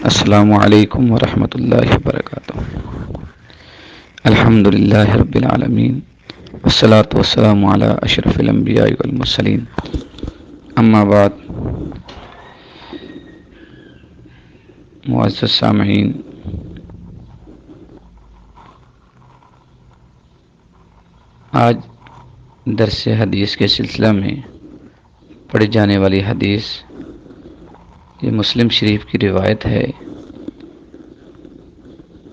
السلام علیکم ورحمۃ اللہ وبرکاتہ۔ الحمد للہ رب العالمین والصلاة والسلام علی اشرف الانبیاء والمرسلین، اما بعد۔ معزز سامعین، آج درس حدیث کے سلسلہ میں پڑھی جانے والی حدیث یہ مسلم شریف کی روایت ہے،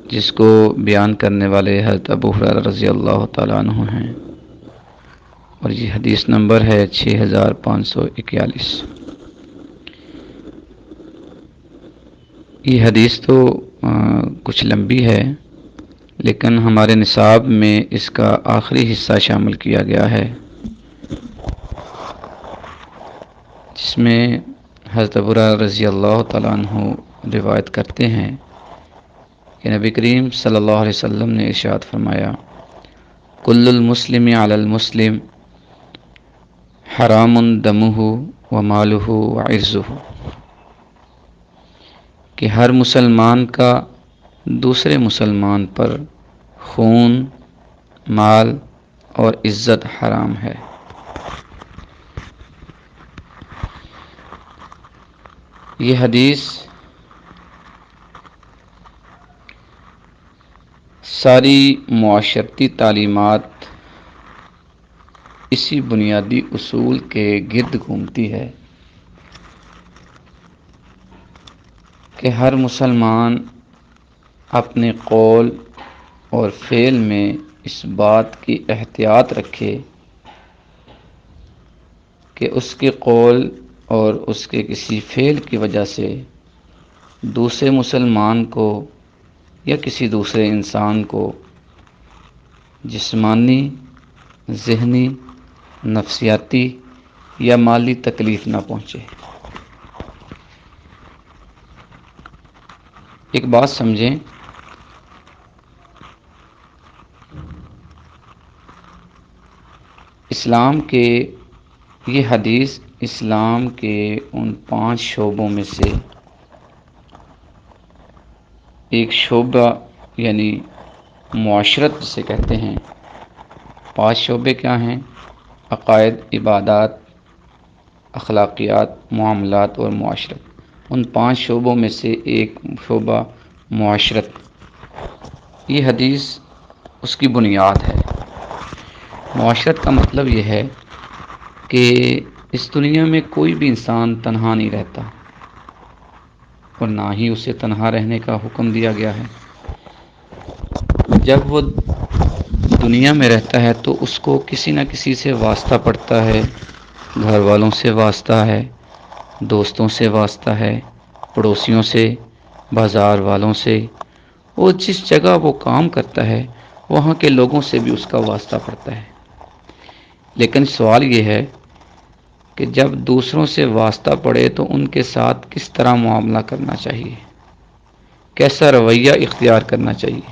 جس کو بیان کرنے والے حضرت ابو ہریرہ رضی اللہ تعالیٰ عنہ ہیں، اور یہ حدیث نمبر ہے 6541۔ یہ حدیث تو کچھ لمبی ہے، لیکن ہمارے نصاب میں اس کا آخری حصہ شامل کیا گیا ہے، جس میں حضرت ابو ہریرہ رضی اللہ تعالیٰ عنہ روایت کرتے ہیں کہ نبی کریم صلی اللہ علیہ وسلم نے ارشاد فرمایا: کل المسلم علی المسلم حرام دمہ و مالہ و عرضہ، کہ ہر مسلمان کا دوسرے مسلمان پر خون، مال اور عزت حرام ہے۔ یہ حدیث ساری معاشرتی تعلیمات اسی بنیادی اصول کے گرد گھومتی ہے کہ ہر مسلمان اپنے قول اور فعل میں اس بات کی احتیاط رکھے کہ اس کے قول اور اس کے کسی فعل کی وجہ سے دوسرے مسلمان کو یا کسی دوسرے انسان کو جسمانی، ذہنی، نفسیاتی یا مالی تکلیف نہ پہنچے۔ ایک بات سمجھیں، اسلام کے یہ حدیث اسلام کے ان 5 شعبوں میں سے ایک شعبہ، یعنی معاشرت جسے کہتے ہیں۔ 5 شعبے کیا ہیں؟ عقائد، عبادات، اخلاقیات، معاملات اور معاشرت۔ ان 5 شعبوں میں سے ایک شعبہ معاشرت، یہ حدیث اس کی بنیاد ہے۔ معاشرت کا مطلب یہ ہے کہ اس دنیا میں کوئی بھی انسان تنہا نہیں رہتا، اور نہ ہی اسے تنہا رہنے کا حکم دیا گیا ہے۔ جب وہ دنیا میں رہتا ہے تو اس کو کسی نہ کسی سے واسطہ پڑتا ہے، گھر والوں سے واسطہ ہے، دوستوں سے واسطہ ہے، پڑوسیوں سے، بازار والوں سے، اور جس جگہ وہ کام کرتا ہے وہاں کے لوگوں سے بھی اس کا واسطہ پڑتا ہے۔ لیکن سوال یہ ہے کہ جب دوسروں سے واسطہ پڑے تو ان کے ساتھ کس طرح معاملہ کرنا چاہیے، کیسا رویہ اختیار کرنا چاہیے۔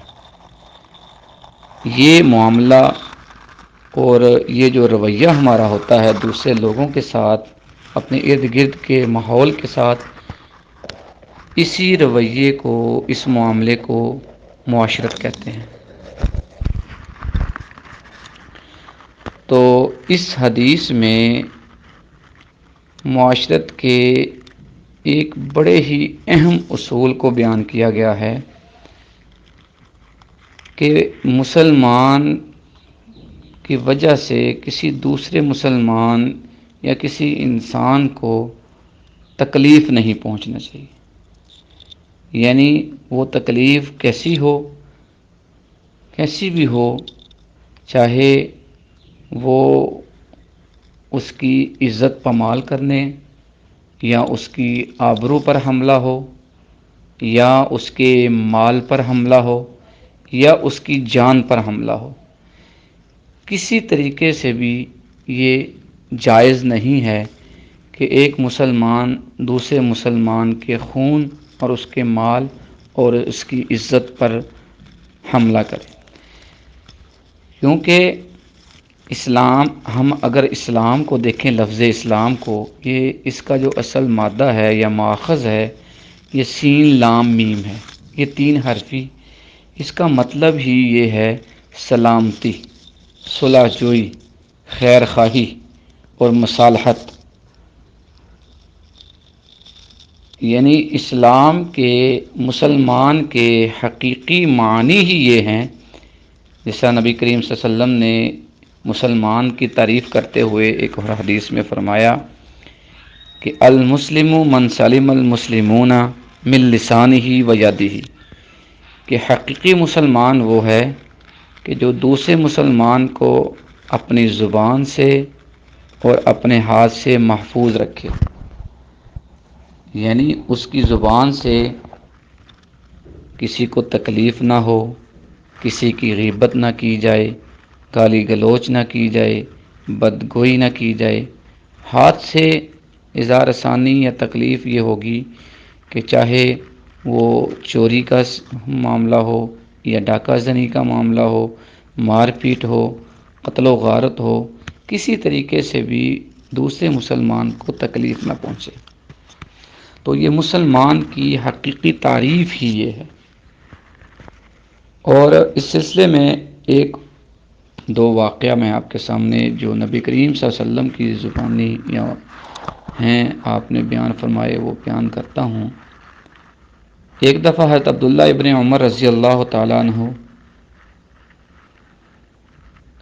یہ معاملہ اور یہ جو رویہ ہمارا ہوتا ہے دوسرے لوگوں کے ساتھ، اپنے ارد گرد کے ماحول کے ساتھ، اسی رویے کو، اس معاملے کو معاشرت کہتے ہیں۔ تو اس حدیث میں معاشرت کے ایک بڑے ہی اہم اصول کو بیان کیا گیا ہے کہ مسلمان کی وجہ سے کسی دوسرے مسلمان یا کسی انسان کو تکلیف نہیں پہنچنا چاہیے۔ یعنی وہ تکلیف کیسی ہو، کیسی بھی ہو، چاہے وہ اس کی عزت پامال کرنے، یا اس کی آبرو پر حملہ ہو، یا اس کے مال پر حملہ ہو، یا اس کی جان پر حملہ ہو، کسی طریقے سے بھی یہ جائز نہیں ہے کہ ایک مسلمان دوسرے مسلمان کے خون اور اس کے مال اور اس کی عزت پر حملہ کرے۔ کیونکہ اسلام، ہم اگر اسلام کو دیکھیں، لفظ اسلام کو، یہ اس کا جو اصل مادہ ہے یا ماخذ ہے، یہ سین لام میم ہے، یہ 3 حرفی، اس کا مطلب ہی یہ ہے سلامتی، صلح جوئی، خیر خواہی اور مصالحت۔ یعنی اسلام کے، مسلمان کے حقیقی معنی ہی یہ ہیں، جیسا نبی کریم صلی اللہ علیہ وسلم نے مسلمان کی تعریف کرتے ہوئے ایک اور حدیث میں فرمایا کہ المسلم من سلم المسلمون من لسانہ و یدہ، کہ حقیقی مسلمان وہ ہے کہ جو دوسرے مسلمان کو اپنی زبان سے اور اپنے ہاتھ سے محفوظ رکھے، یعنی اس کی زبان سے کسی کو تکلیف نہ ہو، کسی کی غیبت نہ کی جائے، گالی گلوچ نہ کی جائے، بدگوئی نہ کی جائے۔ ہاتھ سے اظہار ثانی یا تکلیف یہ ہوگی کہ چاہے وہ چوری کا معاملہ ہو یا ڈاکہ زنی کا معاملہ ہو، مار پیٹ ہو، قتل و غارت ہو، کسی طریقے سے بھی دوسرے مسلمان کو تکلیف نہ پہنچے۔ تو یہ مسلمان کی حقیقی تعریف ہی یہ ہے۔ اور اس سلسلے میں ایک دو واقعہ میں آپ کے سامنے جو نبی کریم صلی اللہ علیہ وسلم کی زبانی یا ہیں آپ نے بیان فرمائے وہ بیان کرتا ہوں۔ ایک دفعہ حضرت عبداللہ ابن عمر رضی اللہ تعالیٰ عنہ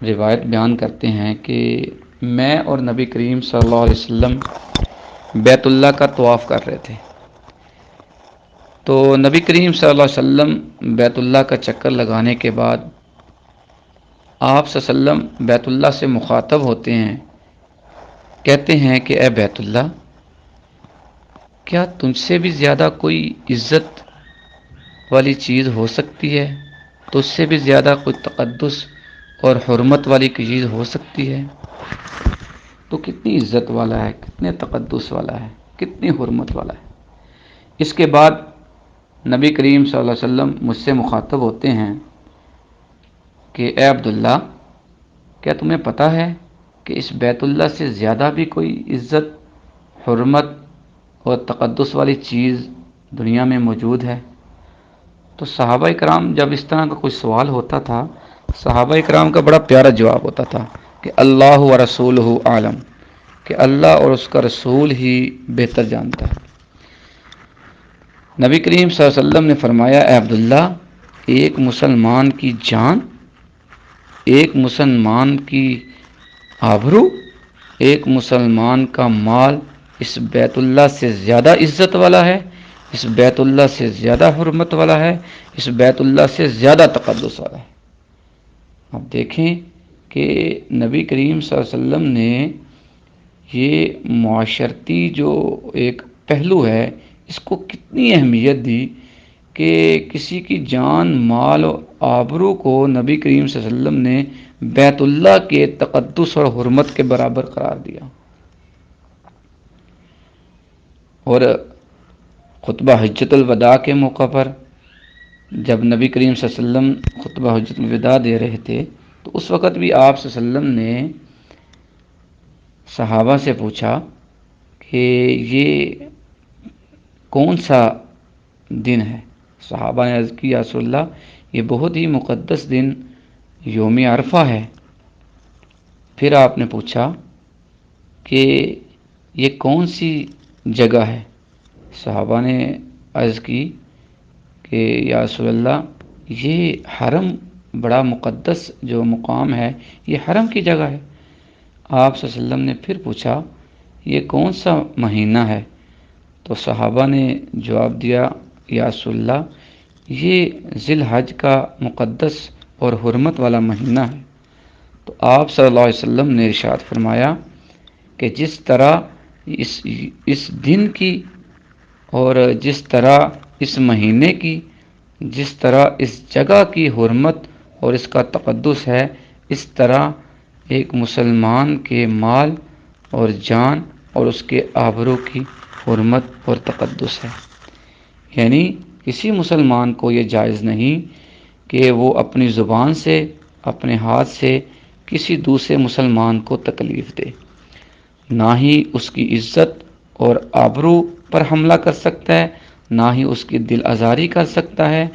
روایت بیان کرتے ہیں کہ میں اور نبی کریم صلی اللہ علیہ وسلم بیت اللہ کا طواف کر رہے تھے، تو نبی کریم صلی اللہ علیہ وسلم بیت اللہ کا چکر لگانے کے بعد آپ صلی اللہ علیہ وسلم بیت اللہ سے مخاطب ہوتے ہیں، کہتے ہیں کہ اے بیت اللہ، کیا تجھ سے بھی زیادہ کوئی عزت والی چیز ہو سکتی ہے؟ تجھ سے بھی زیادہ کوئی تقدس اور حرمت والی چیز ہو سکتی ہے؟ تو کتنی عزت والا ہے، کتنے تقدس والا ہے، کتنی حرمت والا ہے۔ اس کے بعد نبی کریم صلی اللہ علیہ وسلم مجھ سے مخاطب ہوتے ہیں کہ اے عبداللہ، کیا تمہیں پتہ ہے کہ اس بیت اللہ سے زیادہ بھی کوئی عزت، حرمت اور تقدس والی چیز دنیا میں موجود ہے؟ تو صحابہ کرام جب اس طرح کا کوئی سوال ہوتا تھا، صحابہ کرام کا بڑا پیارا جواب ہوتا تھا کہ اللہ و رسولہ عالم، کہ اللہ اور اس کا رسول ہی بہتر جانتا ہے۔ نبی کریم صلی اللہ علیہ وسلم نے فرمایا اے عبداللہ، ایک مسلمان کی جان، ایک مسلمان کی آبرو، ایک مسلمان کا مال اس بیت اللہ سے زیادہ عزت والا ہے، اس بیت اللہ سے زیادہ حرمت والا ہے، اس بیت اللہ سے زیادہ تقدس والا ہے۔ اب دیکھیں کہ نبی کریم صلی اللہ علیہ وسلم نے یہ معاشرتی جو ایک پہلو ہے اس کو کتنی اہمیت دی کہ کسی کی جان، مال و آبرو کو نبی کریم صلی اللہ علیہ وسلم نے بیت اللہ کے تقدس اور حرمت کے برابر قرار دیا۔ اور خطبہ حجۃ الوداع کے موقع پر جب نبی کریم صلی اللہ علیہ وسلم خطبہ حجۃ الوداع دے رہے تھے تو اس وقت بھی آپ صلی اللہ علیہ وسلم نے صحابہ سے پوچھا کہ یہ کون سا دن ہے؟ صحابہ نے عرض کی یا رسول اللہ، یہ بہت ہی مقدس دن یوم عرفہ ہے۔ پھر آپ نے پوچھا کہ یہ کون سی جگہ ہے؟ صحابہ نے عرض کی کہ یا رسول اللہ، یہ حرم، بڑا مقدس جو مقام ہے، یہ حرم کی جگہ ہے۔ آپ صلی اللہ علیہ وسلم نے پھر پوچھا یہ کون سا مہینہ ہے؟ تو صحابہ نے جواب دیا یا رسول اللہ، یہ ذی الحج کا مقدس اور حرمت والا مہینہ ہے۔ تو آپ صلی اللہ علیہ وسلم نے ارشاد فرمایا کہ جس طرح اس دن کی اور جس طرح اس مہینے کی، جس طرح اس جگہ کی حرمت اور اس کا تقدس ہے، اس طرح ایک مسلمان کے مال اور جان اور اس کے آبرو کی حرمت اور تقدس ہے۔ یعنی کسی مسلمان کو یہ جائز نہیں کہ وہ اپنی زبان سے، اپنے ہاتھ سے کسی دوسرے مسلمان کو تکلیف دے، نہ ہی اس کی عزت اور آبرو پر حملہ کر سکتا ہے، نہ ہی اس کی دل آزاری کر سکتا ہے،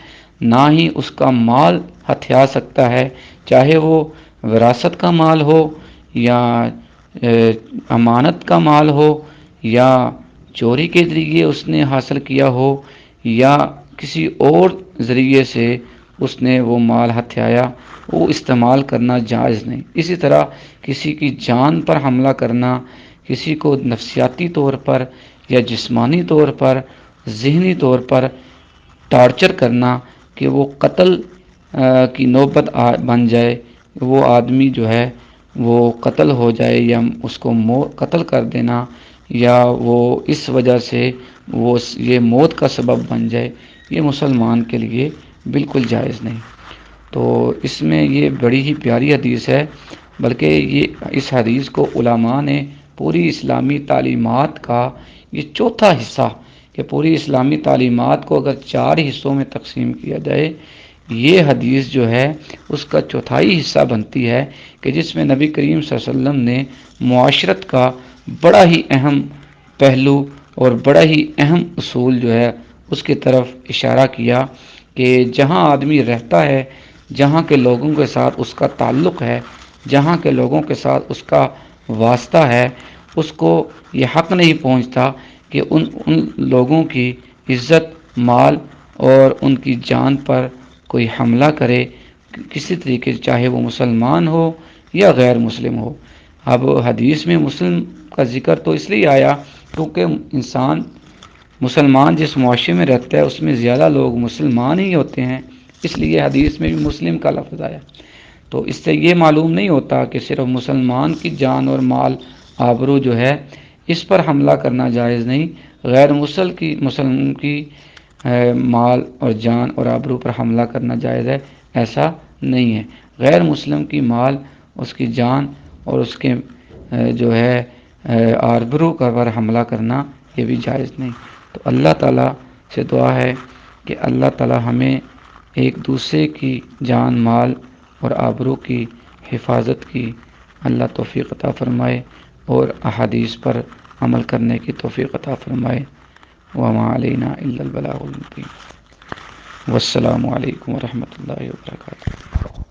نہ ہی اس کا مال ہتھیا سکتا ہے، چاہے وہ وراثت کا مال ہو یا امانت کا مال ہو یا چوری کے ذریعے اس نے حاصل کیا ہو یا کسی اور ذریعے سے اس نے وہ مال ہتھیایا، وہ استعمال کرنا جائز نہیں۔ اسی طرح کسی کی جان پر حملہ کرنا، کسی کو نفسیاتی طور پر یا جسمانی طور پر، ذہنی طور پر ٹارچر کرنا کہ وہ قتل کی نوبت بن جائے، وہ آدمی جو ہے وہ قتل ہو جائے یا اس کو قتل کر دینا، یا وہ اس وجہ سے وہ یہ موت کا سبب بن جائے، یہ مسلمان کے لیے بالکل جائز نہیں۔ تو اس میں یہ بڑی ہی پیاری حدیث ہے، بلکہ اس حدیث کو علماء نے پوری اسلامی تعلیمات کا یہ چوتھا حصہ، کہ پوری اسلامی تعلیمات کو اگر 4 حصوں میں تقسیم کیا جائے، یہ حدیث جو ہے اس کا چوتھائی حصہ بنتی ہے، کہ جس میں نبی کریم صلی اللہ علیہ وسلم نے معاشرت کا بڑا ہی اہم پہلو اور بڑا ہی اہم اصول جو ہے اس کی طرف اشارہ کیا، کہ جہاں آدمی رہتا ہے، جہاں کے لوگوں کے ساتھ اس کا تعلق ہے، جہاں کے لوگوں کے ساتھ اس کا واسطہ ہے، اس کو یہ حق نہیں پہنچتا کہ ان لوگوں کی عزت، مال اور ان کی جان پر کوئی حملہ کرے کسی طریقے سے، چاہے وہ مسلمان ہو یا غیر مسلم ہو۔ اب حدیث میں مسلم کا ذکر تو اس لیے آیا کیونکہ مسلمان جس معاشرے میں رہتا ہے اس میں زیادہ لوگ مسلمان ہی ہوتے ہیں، اس لیے حدیث میں بھی مسلم کا لفظ آیا۔ تو اس سے یہ معلوم نہیں ہوتا کہ صرف مسلمان کی جان اور مال، آبرو جو ہے اس پر حملہ کرنا جائز نہیں، غیر مسلم کی مال اور جان اور آبرو پر حملہ کرنا جائز ہے، ایسا نہیں ہے۔ غیر مسلم کی مال، اس کی جان اور اس کے جو ہے آبرو پر حملہ کرنا یہ بھی جائز نہیں۔ تو اللہ تعالیٰ سے دعا ہے کہ اللہ تعالیٰ ہمیں ایک دوسرے کی جان، مال اور آبرو کی حفاظت کی اللہ توفیق عطا فرمائے اور احادیث پر عمل کرنے کی توفیق عطا فرمائے۔ وما علینا الا البلاغ المبین۔ والسلام علیکم ورحمۃ اللہ وبرکاتہ۔